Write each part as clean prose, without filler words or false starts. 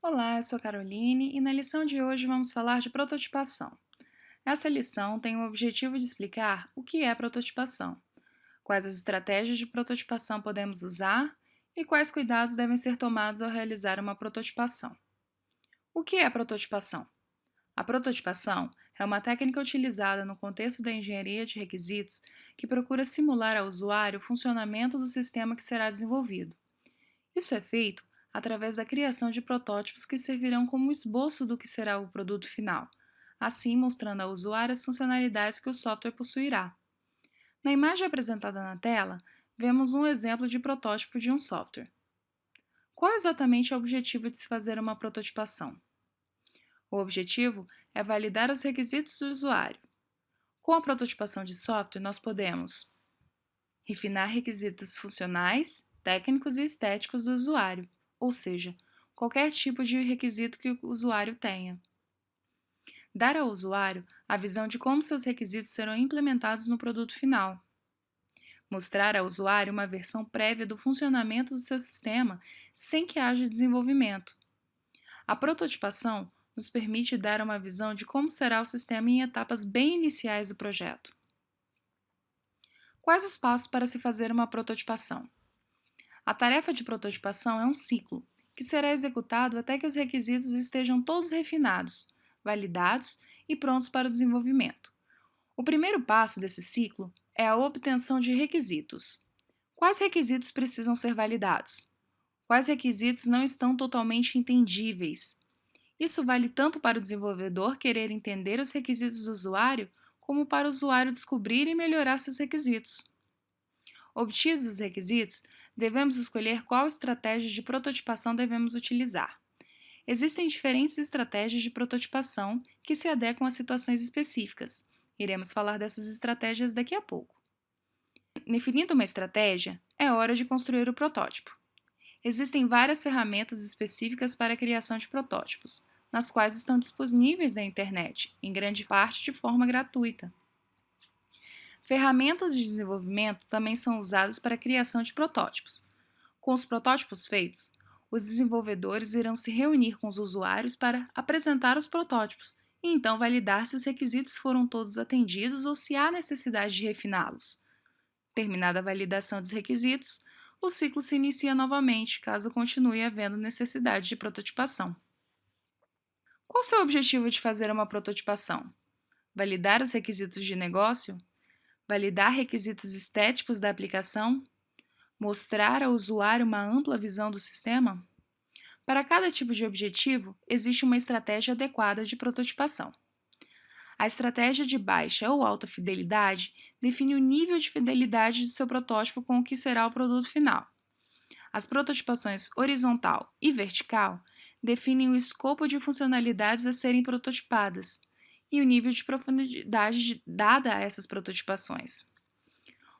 Olá, eu sou Caroline e na lição de hoje vamos falar de prototipação. Essa lição tem o objetivo de explicar o que é prototipação, quais as estratégias de prototipação podemos usar e quais cuidados devem ser tomados ao realizar uma prototipação. O que é prototipação? A prototipação é uma técnica utilizada no contexto da engenharia de requisitos que procura simular ao usuário o funcionamento do sistema que será desenvolvido. Isso é feito através da criação de protótipos que servirão como esboço do que será o produto final, assim mostrando ao usuário as funcionalidades que o software possuirá. Na imagem apresentada na tela, vemos um exemplo de protótipo de um software. Qual exatamente é o objetivo de se fazer uma prototipação? O objetivo é validar os requisitos do usuário. Com a prototipação de software, nós podemos refinar requisitos funcionais, técnicos e estéticos do usuário, ou seja, qualquer tipo de requisito que o usuário tenha. Dar ao usuário a visão de como seus requisitos serão implementados no produto final. Mostrar ao usuário uma versão prévia do funcionamento do seu sistema sem que haja desenvolvimento. A prototipação nos permite dar uma visão de como será o sistema em etapas bem iniciais do projeto. Quais os passos para se fazer uma prototipação? A tarefa de prototipação é um ciclo, que será executado até que os requisitos estejam todos refinados, validados e prontos para o desenvolvimento. O primeiro passo desse ciclo é a obtenção de requisitos. Quais requisitos precisam ser validados? Quais requisitos não estão totalmente entendíveis? Isso vale tanto para o desenvolvedor querer entender os requisitos do usuário, como para o usuário descobrir e melhorar seus requisitos. Obtidos os requisitos, devemos escolher qual estratégia de prototipação devemos utilizar. Existem diferentes estratégias de prototipação que se adequam a situações específicas. Iremos falar dessas estratégias daqui a pouco. Definindo uma estratégia, é hora de construir o protótipo. Existem várias ferramentas específicas para a criação de protótipos, nas quais estão disponíveis na internet, em grande parte de forma gratuita. Ferramentas de desenvolvimento também são usadas para a criação de protótipos. Com os protótipos feitos, os desenvolvedores irão se reunir com os usuários para apresentar os protótipos e então validar se os requisitos foram todos atendidos ou se há necessidade de refiná-los. Terminada a validação dos requisitos, o ciclo se inicia novamente, caso continue havendo necessidade de prototipação. Qual o seu objetivo de fazer uma prototipação? Validar os requisitos de negócio? Validar requisitos estéticos da aplicação? Mostrar ao usuário uma ampla visão do sistema? Para cada tipo de objetivo, existe uma estratégia adequada de prototipação. A estratégia de baixa ou alta fidelidade define o nível de fidelidade do seu protótipo com o que será o produto final. As prototipações horizontal e vertical definem o escopo de funcionalidades a serem prototipadas e o nível de profundidade dada a essas prototipações.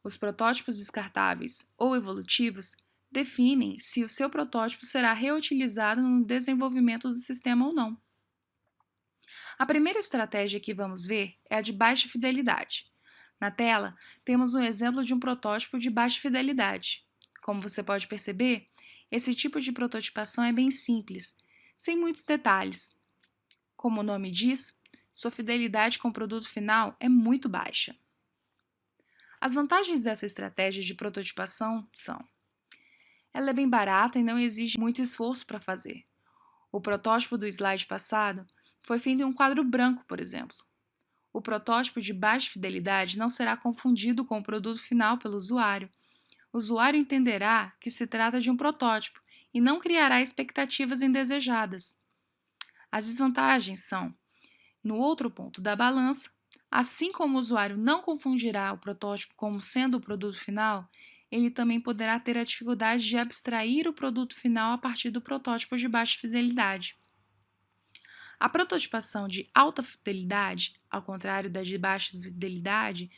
Os protótipos descartáveis ou evolutivos definem se o seu protótipo será reutilizado no desenvolvimento do sistema ou não. A primeira estratégia que vamos ver é a de baixa fidelidade. Na tela, temos um exemplo de um protótipo de baixa fidelidade. Como você pode perceber, esse tipo de prototipação é bem simples, sem muitos detalhes. Como o nome diz, sua fidelidade com o produto final é muito baixa. As vantagens dessa estratégia de prototipação são: ela é bem barata e não exige muito esforço para fazer. O protótipo do slide passado foi feito em um quadro branco, por exemplo. O protótipo de baixa fidelidade não será confundido com o produto final pelo usuário. O usuário entenderá que se trata de um protótipo e não criará expectativas indesejadas. As desvantagens são: no outro ponto da balança, assim como o usuário não confundirá o protótipo como sendo o produto final, ele também poderá ter a dificuldade de abstrair o produto final a partir do protótipo de baixa fidelidade. A prototipação de alta fidelidade, ao contrário da de baixa fidelidade,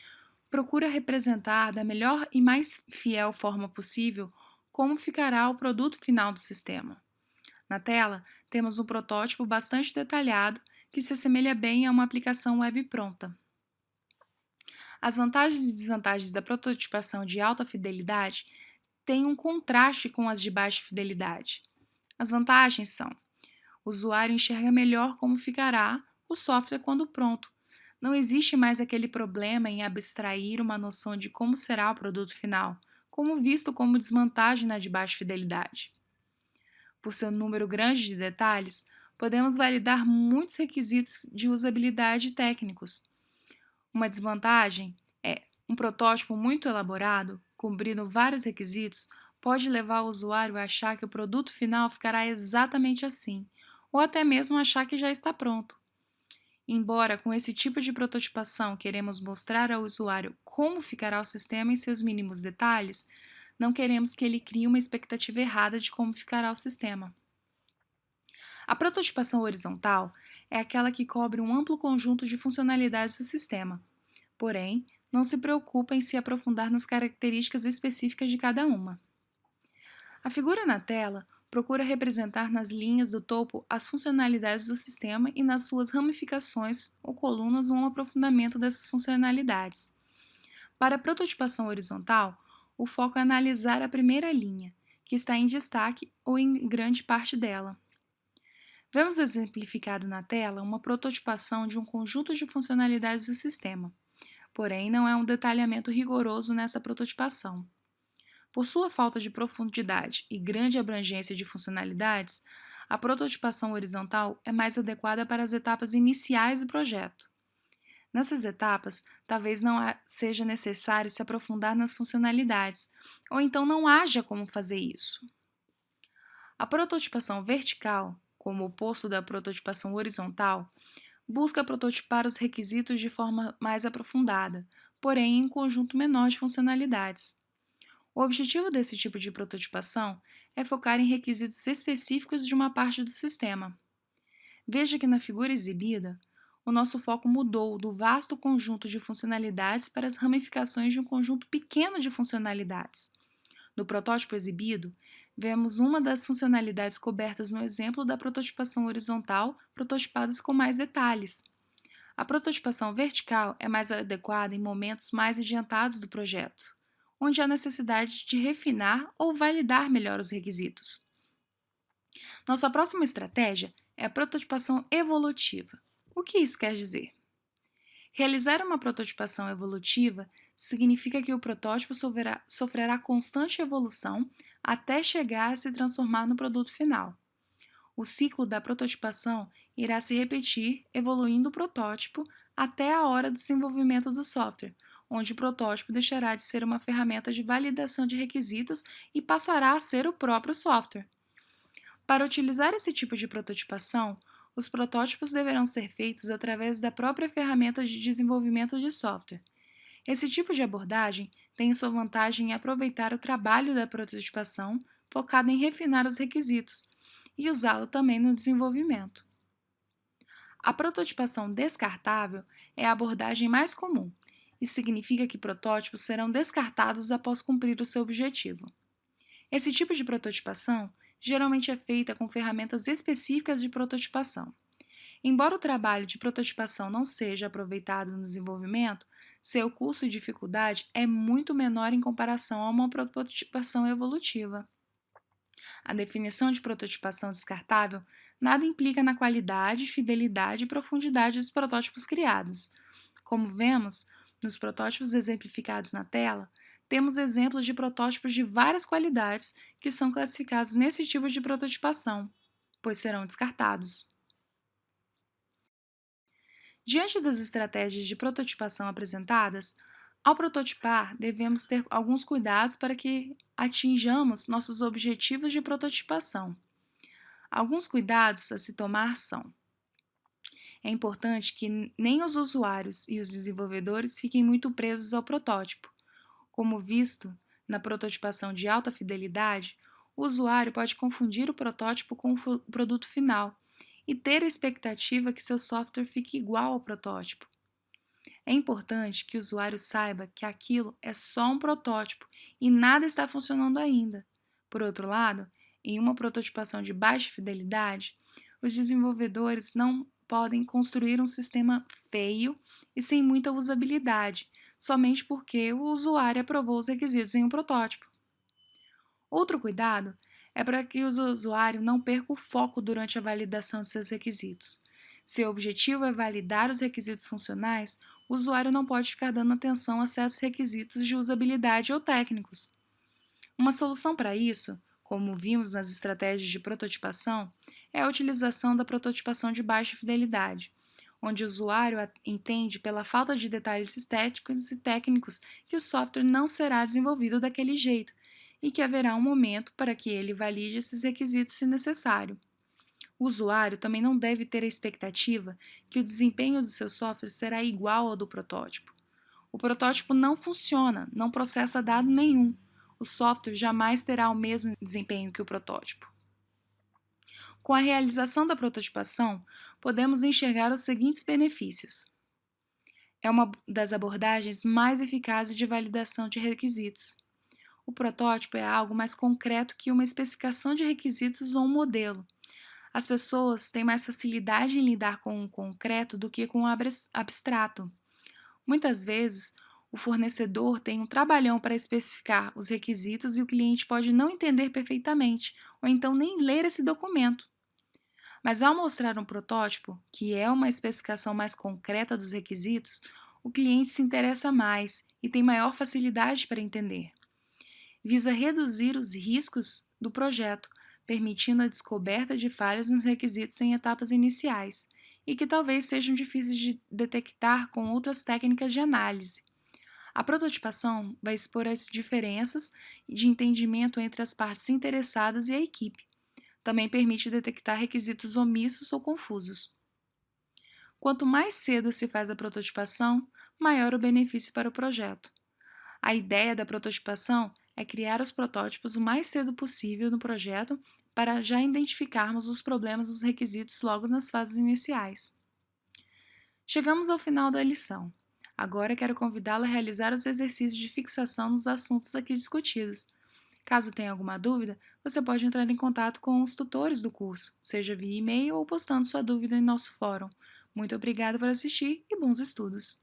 procura representar da melhor e mais fiel forma possível como ficará o produto final do sistema. Na tela, temos um protótipo bastante detalhado que se assemelha bem a uma aplicação web pronta. As vantagens e desvantagens da prototipação de alta fidelidade têm um contraste com as de baixa fidelidade. As vantagens são: O usuário enxerga melhor como ficará o software quando pronto. Não existe mais aquele problema em abstrair uma noção de como será o produto final, como visto como desvantagem na de baixa fidelidade. Por seu número grande de detalhes, podemos validar muitos requisitos de usabilidade técnicos. Uma desvantagem é um protótipo muito elaborado, cobrindo vários requisitos, pode levar o usuário a achar que o produto final ficará exatamente assim, ou até mesmo achar que já está pronto. Embora com esse tipo de prototipação queremos mostrar ao usuário como ficará o sistema em seus mínimos detalhes, não queremos que ele crie uma expectativa errada de como ficará o sistema. A prototipação horizontal é aquela que cobre um amplo conjunto de funcionalidades do sistema, porém, não se preocupa em se aprofundar nas características específicas de cada uma. A figura na tela procura representar nas linhas do topo as funcionalidades do sistema e nas suas ramificações ou colunas um aprofundamento dessas funcionalidades. Para a prototipação horizontal, o foco é analisar a primeira linha, que está em destaque ou em grande parte dela. Vemos exemplificado na tela uma prototipação de um conjunto de funcionalidades do sistema, porém não é um detalhamento rigoroso nessa prototipação. Por sua falta de profundidade e grande abrangência de funcionalidades, a prototipação horizontal é mais adequada para as etapas iniciais do projeto. Nessas etapas, talvez não seja necessário se aprofundar nas funcionalidades, ou então não haja como fazer isso. A prototipação vertical, como o oposto da prototipação horizontal, busca prototipar os requisitos de forma mais aprofundada, porém em um conjunto menor de funcionalidades. O objetivo desse tipo de prototipação é focar em requisitos específicos de uma parte do sistema. Veja que na figura exibida, o nosso foco mudou do vasto conjunto de funcionalidades para as ramificações de um conjunto pequeno de funcionalidades. No protótipo exibido, vemos uma das funcionalidades cobertas no exemplo da prototipação horizontal, prototipadas com mais detalhes. A prototipação vertical é mais adequada em momentos mais adiantados do projeto, onde há necessidade de refinar ou validar melhor os requisitos. Nossa próxima estratégia é a prototipação evolutiva. O que isso quer dizer? Realizar uma prototipação evolutiva significa que o protótipo sofrerá constante evolução até chegar a se transformar no produto final. O ciclo da prototipação irá se repetir, evoluindo o protótipo até a hora do desenvolvimento do software, onde o protótipo deixará de ser uma ferramenta de validação de requisitos e passará a ser o próprio software. Para utilizar esse tipo de prototipação, os protótipos deverão ser feitos através da própria ferramenta de desenvolvimento de software. Esse tipo de abordagem tem sua vantagem em aproveitar o trabalho da prototipação focado em refinar os requisitos e usá-lo também no desenvolvimento. A prototipação descartável é a abordagem mais comum. Isso significa que protótipos serão descartados após cumprir o seu objetivo. Esse tipo de prototipação geralmente é feita com ferramentas específicas de prototipação. Embora o trabalho de prototipação não seja aproveitado no desenvolvimento, seu custo e dificuldade é muito menor em comparação a uma prototipação evolutiva. A definição de prototipação descartável nada implica na qualidade, fidelidade e profundidade dos protótipos criados. Como vemos, nos protótipos exemplificados na tela, temos exemplos de protótipos de várias qualidades que são classificados nesse tipo de prototipação, pois serão descartados. Diante das estratégias de prototipação apresentadas, ao prototipar, devemos ter alguns cuidados para que atinjamos nossos objetivos de prototipação. Alguns cuidados a se tomar são: é importante que nem os usuários e os desenvolvedores fiquem muito presos ao protótipo. Como visto na prototipação de alta fidelidade, o usuário pode confundir o protótipo com o produto final e ter a expectativa que seu software fique igual ao protótipo. É importante que o usuário saiba que aquilo é só um protótipo e nada está funcionando ainda. Por outro lado, em uma prototipação de baixa fidelidade, os desenvolvedores não podem construir um sistema feio e sem muita usabilidade, somente porque o usuário aprovou os requisitos em um protótipo. Outro cuidado É para que o usuário não perca o foco durante a validação de seus requisitos. Se o objetivo é validar os requisitos funcionais, o usuário não pode ficar dando atenção a certos requisitos de usabilidade ou técnicos. Uma solução para isso, como vimos nas estratégias de prototipação, é a utilização da prototipação de baixa fidelidade, onde o usuário entende pela falta de detalhes estéticos e técnicos que o software não será desenvolvido daquele jeito e que haverá um momento para que ele valide esses requisitos se necessário. O usuário também não deve ter a expectativa que o desempenho do seu software será igual ao do protótipo. O protótipo não funciona, não processa dado nenhum. O software jamais terá o mesmo desempenho que o protótipo. Com a realização da prototipação, podemos enxergar os seguintes benefícios. É uma das abordagens mais eficazes de validação de requisitos. O protótipo é algo mais concreto que uma especificação de requisitos ou um modelo. As pessoas têm mais facilidade em lidar com o concreto do que com o abstrato. Muitas vezes, o fornecedor tem um trabalhão para especificar os requisitos e o cliente pode não entender perfeitamente, ou então nem ler esse documento. Mas ao mostrar um protótipo, que é uma especificação mais concreta dos requisitos, o cliente se interessa mais e tem maior facilidade para entender. Visa reduzir os riscos do projeto, permitindo a descoberta de falhas nos requisitos em etapas iniciais e que talvez sejam difíceis de detectar com outras técnicas de análise. A prototipação vai expor as diferenças de entendimento entre as partes interessadas e a equipe. Também permite detectar requisitos omissos ou confusos. Quanto mais cedo se faz a prototipação, maior o benefício para o projeto. A ideia da prototipação é criar os protótipos o mais cedo possível no projeto para já identificarmos os problemas dos requisitos logo nas fases iniciais. Chegamos ao final da lição. Agora quero convidá-lo a realizar os exercícios de fixação nos assuntos aqui discutidos. Caso tenha alguma dúvida, você pode entrar em contato com os tutores do curso, seja via e-mail ou postando sua dúvida em nosso fórum. Muito obrigada por assistir e bons estudos!